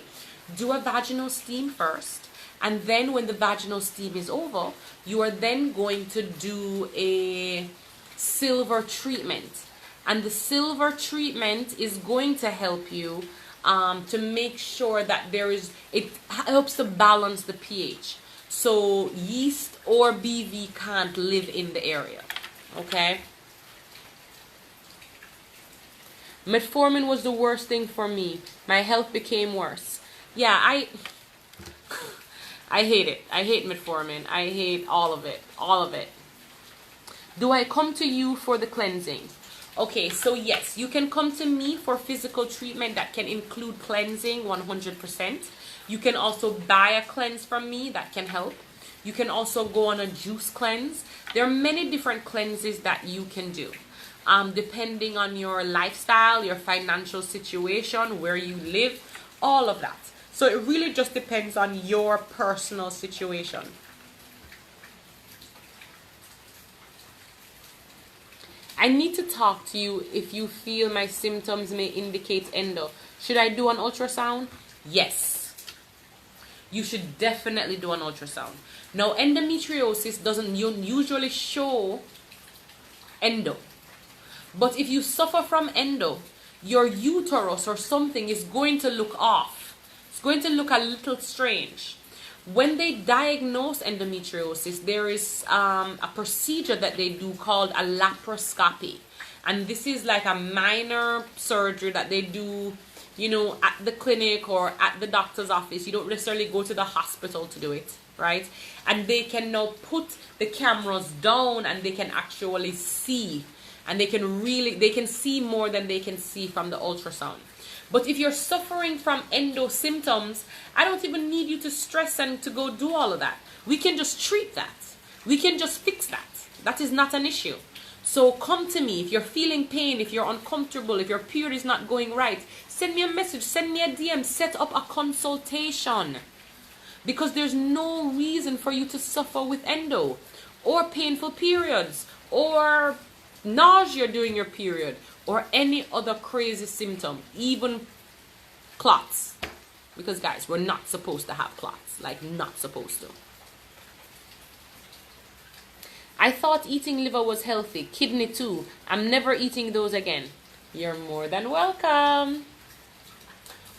do a vaginal steam first. And then when the vaginal steam is over, you are then going to do a silver treatment. And the silver treatment is going to help you to make sure that it helps to balance the pH. So yeast or BV can't live in the area. Okay? Metformin was the worst thing for me. My health became worse. Yeah, I hate it. I hate metformin. I hate all of it. All of it. Do I come to you for the cleansing? Okay, so yes, you can come to me for physical treatment that can include cleansing 100%. You can also buy a cleanse from me that can help. You can also go on a juice cleanse. There are many different cleanses that you can do. Depending on your lifestyle, your financial situation, where you live, all of that. So it really just depends on your personal situation. I need to talk to you if you feel my symptoms may indicate endo. Should I do an ultrasound? Yes. You should definitely do an ultrasound. Now, endometriosis doesn't usually show endo. But if you suffer from endo, your uterus or something is going to look off. It's going to look a little strange. When they diagnose endometriosis, there is a procedure that they do called a laparoscopy. And this is like a minor surgery that they do, you know, at the clinic or at the doctor's office. You don't necessarily go to the hospital to do it, right? And they can now put the cameras down and they can actually see. And they can see more than they can see from the ultrasound. But if you're suffering from endo symptoms, I don't even need you to stress and to go do all of that. We can just treat that. We can just fix that. That is not an issue. So come to me. If you're feeling pain, if you're uncomfortable, if your period is not going right, send me a message, send me a DM, set up a consultation. Because there's no reason for you to suffer with endo or painful periods or nausea during your period or any other crazy symptom, even clots. Because guys, we're not supposed to have clots, like not supposed to. I thought eating liver was healthy, kidney too. I'm never eating those again. You're more than welcome.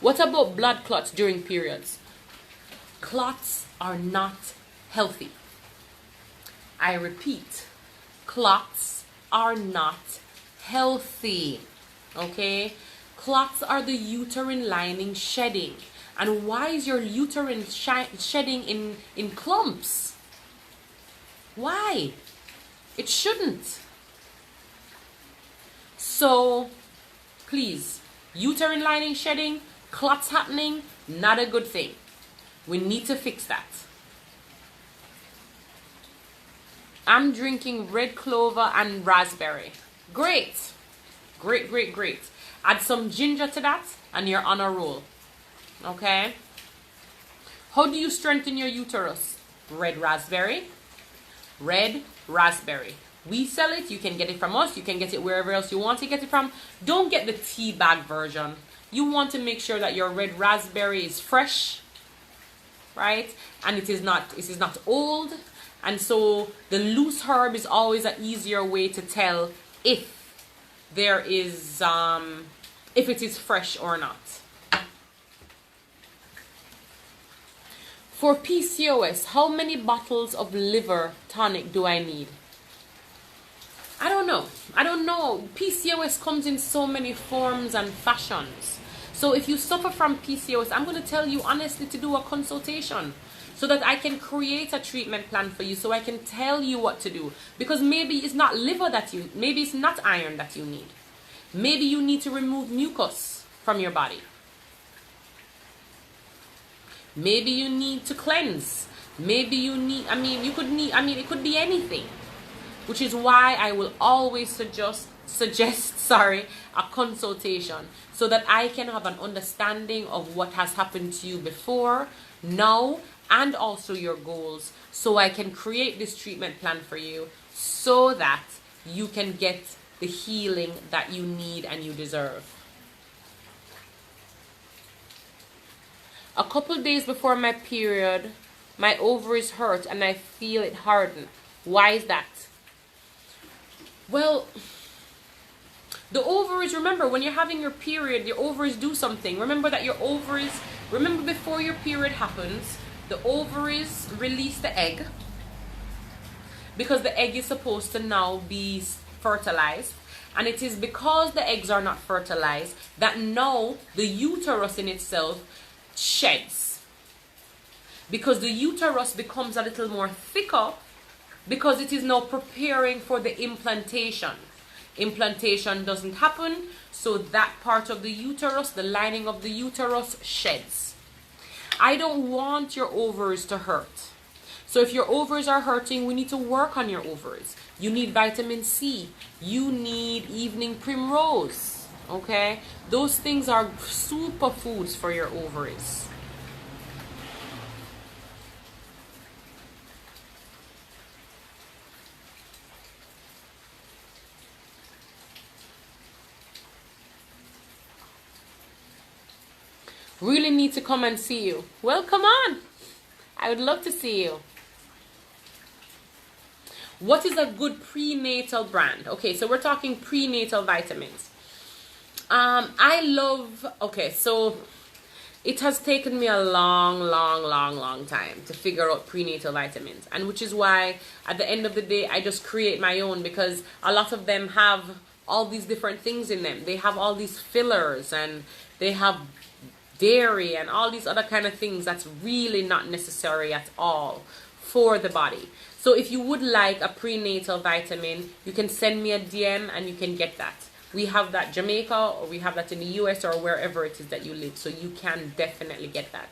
What about blood clots during periods? Clots are not healthy. I repeat, clots are not healthy. Okay? Clots are the uterine lining shedding. And why is your uterine shedding in clumps? Why? It shouldn't. So, please, uterine lining shedding, Clots happening, not a good thing. We need to fix that. I'm drinking red clover and raspberry. Great. Great, great, great. Add some ginger to that and you're on a roll. Okay? How do you strengthen your uterus? Red raspberry. Red raspberry. We sell it. You can get it from us. You can get it wherever else you want to get it from. Don't get the tea bag version. You want to make sure that your red raspberry is fresh, right? And it is not old. And so the loose herb is always an easier way to tell if there is if it is fresh or not. For PCOS, how many bottles of liver tonic do I need? I don't know. PCOS comes in so many forms and fashions. So if you suffer from PCOS, I'm going to tell you honestly to do a consultation so that I can create a treatment plan for you, so I can tell you what to do. Because maybe it's not liver maybe it's not iron that you need. Maybe you need to remove mucus from your body. Maybe you need to cleanse. Maybe you need, it could be anything. Which is why I will always suggest a consultation, so that I can have an understanding of what has happened to you before, now, and also your goals, so I can create this treatment plan for you so that you can get the healing that you need and you deserve. A couple days before my period, my ovaries hurt and I feel it harden. Why is that? Well, the ovaries, remember, when you're having your period, your ovaries do something. Remember that your ovaries, before your period happens, the ovaries release the egg, because the egg is supposed to now be fertilized. And it is because the eggs are not fertilized that now the uterus in itself sheds. Because the uterus becomes a little more thicker, because it is now preparing for the implantation. Implantation doesn't happen, so that part of the uterus, the lining of the uterus, sheds. I don't want your ovaries to hurt. So if your ovaries are hurting, we need to work on your ovaries. You need vitamin C. You need evening primrose. Okay? Those things are superfoods for your ovaries. Really need to come and see you. Well, come on. I would love to see you. What is a good prenatal brand? Okay, so we're talking prenatal vitamins. So it has taken me a long time to figure out prenatal vitamins. And which is why at the end of the day, I just create my own, because a lot of them have all these different things in them. They have all these fillers and they have dairy and all these other kind of things that's really not necessary at all for the body. So if you would like a prenatal vitamin, you can send me a DM and you can get that. We have that Jamaica, or we have that in the US, or wherever it is that you live. So you can definitely get that.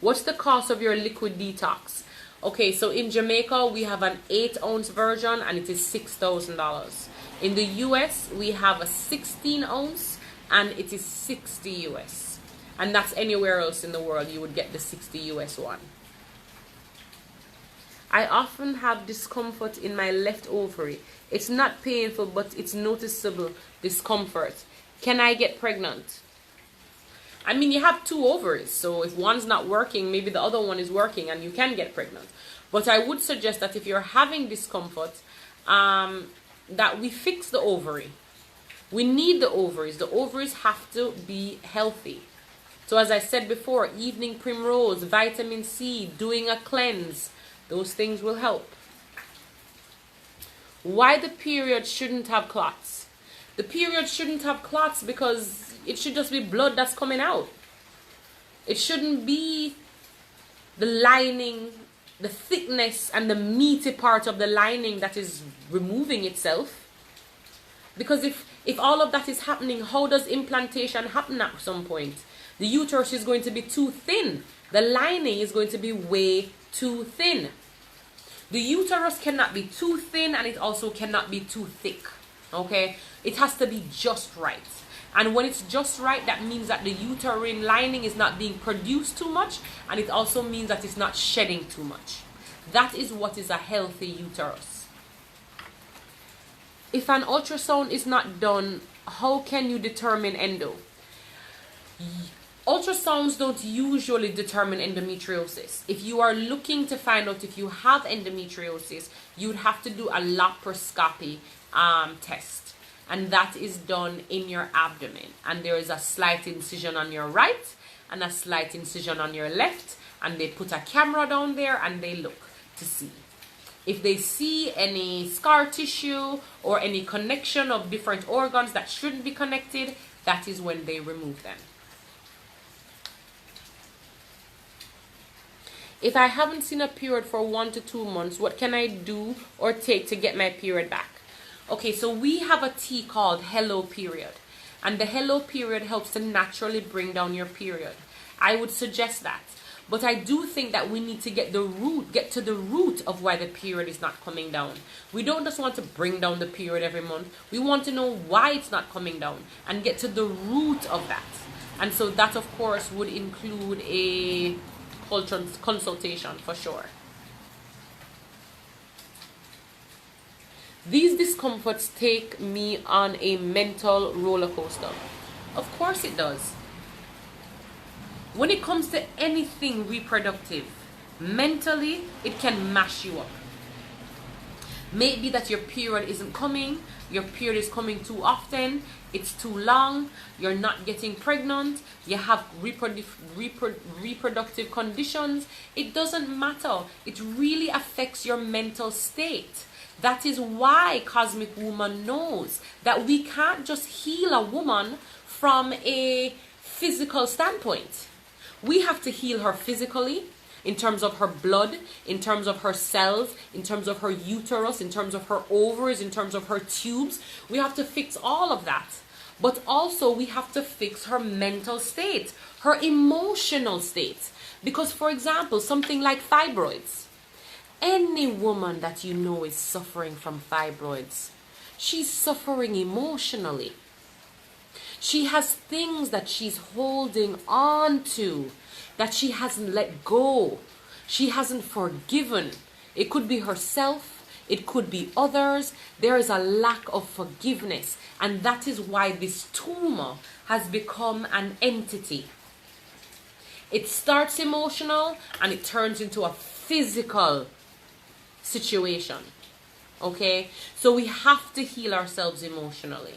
What's the cost of your liquid detox? Okay, so in Jamaica, we have an 8-ounce version and it is $6,000. In the US, we have a 16-ounce and it is $60 US. And that's anywhere else in the world you would get the $60 US one. I often have discomfort in my left ovary. It's not painful, but it's noticeable discomfort. Can I get pregnant? I mean, you have 2 ovaries, so if one's not working, maybe the other one is working and you can get pregnant. But I would suggest that if you're having discomfort, that we fix the ovary. We need the ovaries. The ovaries have to be healthy. So as I said before, evening primrose, vitamin C, doing a cleanse, those things will help. Why the period shouldn't have clots? The period shouldn't have clots because it should just be blood that's coming out. It shouldn't be the lining, the thickness and the meaty part of the lining that is removing itself. Because if If all of that is happening, how does implantation happen at some point? The uterus is going to be too thin. The lining is going to be way too thin. The uterus cannot be too thin, and it also cannot be too thick. Okay? It has to be just right. And when it's just right, that means that the uterine lining is not being produced too much, and it also means that it's not shedding too much. That is what is a healthy uterus. If an ultrasound is not done, how can you determine endo? Ultrasounds don't usually determine endometriosis. If you are looking to find out if you have endometriosis, you'd have to do a laparoscopy test. And that is done in your abdomen. And there is a slight incision on your right and a slight incision on your left. And they put a camera down there and they look to see. If they see any scar tissue or any connection of different organs that shouldn't be connected, that is when they remove them. If I haven't seen a period for 1 to 2 months, what can I do or take to get my period back? Okay, so we have a tea called Hello Period. And the Hello Period helps to naturally bring down your period. I would suggest that. But I do think that we need to get to the root of why the period is not coming down. We don't just want to bring down the period every month. We want to know why it's not coming down and get to the root of that. And so that, of course, would include a consultation for sure. These discomforts take me on a mental roller coaster. Of course it does. When it comes to anything reproductive, mentally, it can mash you up. Maybe that your period isn't coming, your period is coming too often, it's too long, you're not getting pregnant, you have reproductive conditions. It doesn't matter. It really affects your mental state. That is why Cosmic Woman knows that we can't just heal a woman from a physical standpoint. We have to heal her physically, in terms of her blood, in terms of her cells, in terms of her uterus, in terms of her ovaries, in terms of her tubes. We have to fix all of that. But also we have to fix her mental state, her emotional state. Because, for example, something like fibroids. Any woman that you know is suffering from fibroids, she's suffering emotionally. She has things that she's holding on to, that she hasn't let go. She hasn't forgiven. It could be herself. It could be others. There is a lack of forgiveness. And that is why this tumor has become an entity. It starts emotional and it turns into a physical situation. Okay? So we have to heal ourselves emotionally.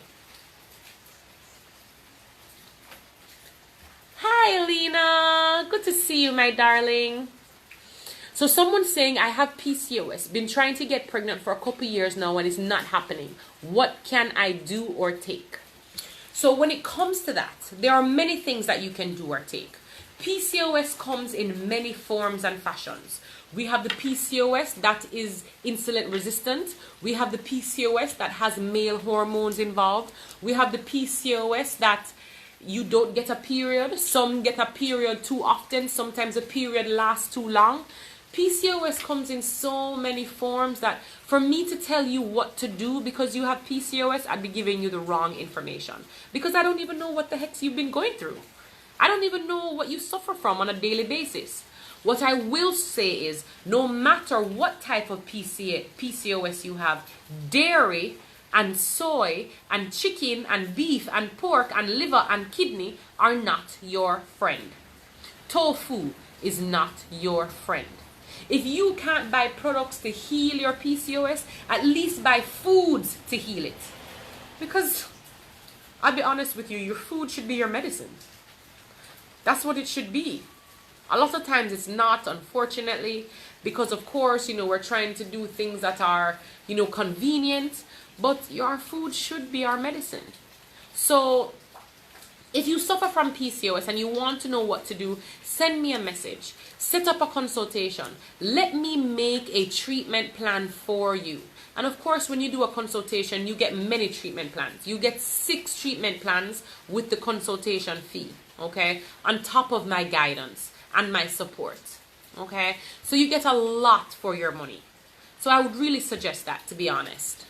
Hi, Alina. Good to see you, my darling. So someone's saying, I have PCOS. Been trying to get pregnant for a couple years now and it's not happening. What can I do or take? So when it comes to that, there are many things that you can do or take. PCOS comes in many forms and fashions. We have the PCOS that is insulin resistant. We have the PCOS that has male hormones involved. We have the PCOS that you don't get a period. Some get a period too often. Sometimes a period lasts too long. PCOS comes in so many forms that for me to tell you what to do because you have PCOS, I'd be giving you the wrong information. Because I don't even know what the heck you've been going through. I don't even know what you suffer from on a daily basis. What I will say is, no matter what type of PCOS you have, dairy and soy and chicken and beef and pork and liver and kidney are not your friend. Tofu is not your friend. If you can't buy products to heal your PCOS, at least buy foods to heal it. Because, I'll be honest with you, your food should be your medicine. That's what it should be. A lot of times it's not, unfortunately, because of course, we're trying to do things that are, convenient. But your food should be our medicine. So If you suffer from PCOS and you want to know what to do, send me a message. Set up a consultation. Let me make a treatment plan for you. And of course, when you do a consultation, you get many treatment plans. You get 6 treatment plans with the consultation fee, okay? On top of my guidance and my support, okay? So you get a lot for your money. So I would really suggest that, to be honest.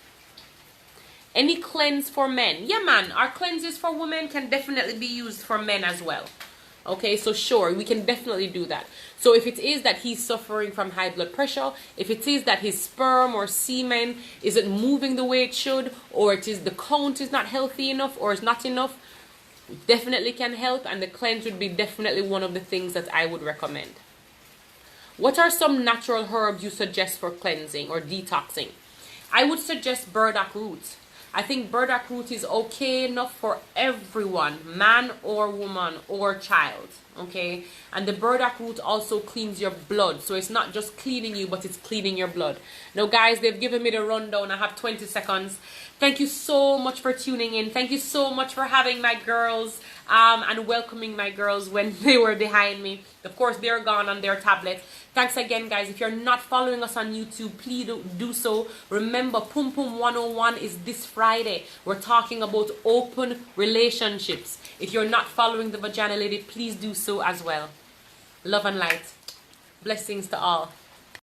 Any cleanse for men? Yeah, man, our cleanses for women can definitely be used for men as well. Okay, so sure, we can definitely do that. So if it is that he's suffering from high blood pressure, if it is that his sperm or semen isn't moving the way it should, or it is the count is not healthy enough or is not enough, definitely can help, and the cleanse would be definitely one of the things that I would recommend. What are some natural herbs you suggest for cleansing or detoxing? I would suggest burdock root. I think burdock root is okay enough for everyone, man or woman or child, okay? And the burdock root also cleans your blood. So it's not just cleaning you, but it's cleaning your blood. Now, guys, they've given me the rundown. I have 20 seconds. Thank you so much for tuning in. Thank you so much for having my girls and welcoming my girls when they were behind me. Of course, they're gone on their tablet. Thanks again, guys. If you're not following us on YouTube, please do so. Remember, Pum Pum 101 is this Friday. We're talking about open relationships. If you're not following the Vagina Lady, please do so as well. Love and light. Blessings to all.